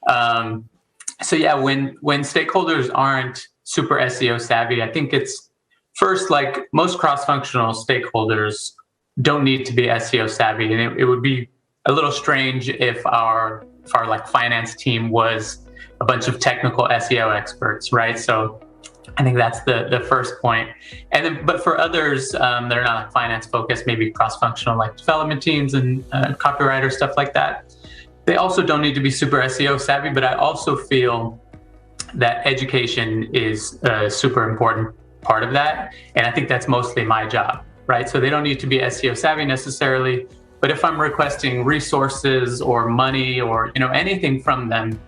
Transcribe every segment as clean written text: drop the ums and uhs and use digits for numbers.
So yeah, when stakeholders aren't super SEO savvy, I think it's first, like most cross-functional stakeholders don't need to be SEO savvy. And it would be a little strange if our like finance team was a bunch of technical SEO experts, right? So I think that's the first point. And then, but for others that are not like finance focused, maybe cross-functional like development teams and copywriter, stuff like that, they also don't need to be super SEO savvy. But I also feel that education is a super important part of that. And I think that's mostly my job, right? So they don't need to be SEO savvy necessarily, but if I'm requesting resources or money or, you know, anything from them,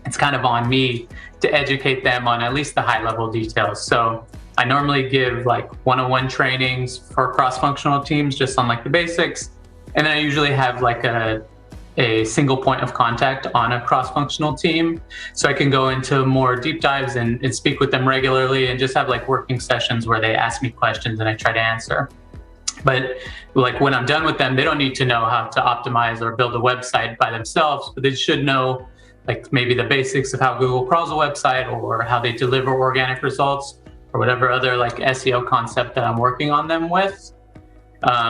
it's kind of on me to educate them on at least the high level details. So I normally give like one-on-one trainings for cross-functional teams just on like the basics. And then I usually have like a single point of contact on a cross-functional team. So I can go into more deep dives and speak with them regularly and just have like working sessions where they ask me questions and I try to answer. But like when I'm done with them, they don't need to know how to optimize or build a website by themselves, but they should know like maybe the basics of how Google crawls a website or how they deliver organic results or whatever other like SEO concept that I'm working on them with.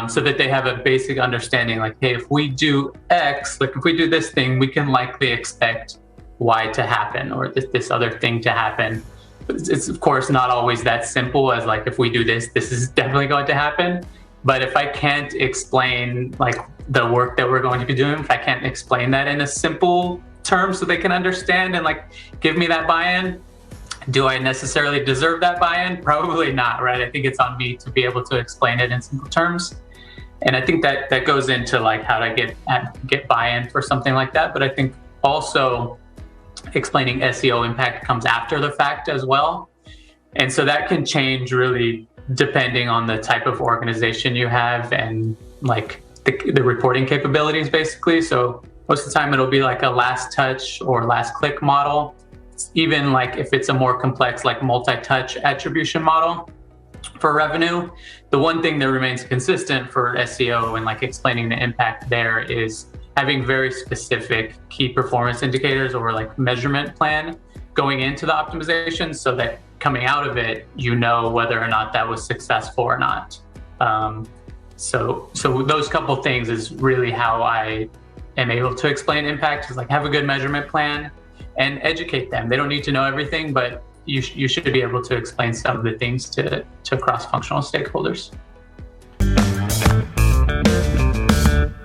So that they have a basic understanding like, hey, if we do X, like if we do this thing, we can likely expect Y to happen or this other thing to happen. But it's of course not always that simple as like, if we do this, this is definitely going to happen. But if I can't explain like the work that we're going to be doing, if I can't explain that in a simple term so they can understand and like give me that buy-in, do I necessarily deserve that buy-in? Probably not, right? I think it's on me to be able to explain it in simple terms. And I think that goes into like how to get buy-in for something like that. But I think also explaining SEO impact comes after the fact as well. And so that can change really depending on the type of organization you have and like the reporting capabilities basically. So most of the time it'll be like a last touch or last click model. Even like if it's a more complex like multi-touch attribution model for revenue, the one thing that remains consistent for SEO and like explaining the impact there is having very specific key performance indicators or like measurement plan going into the optimization so that coming out of it, you know whether or not that was successful or not. So those couple things is really how I am able to explain impact, is like have a good measurement plan and educate them. They don't need to know everything, but you should be able to explain some of the things to cross-functional stakeholders.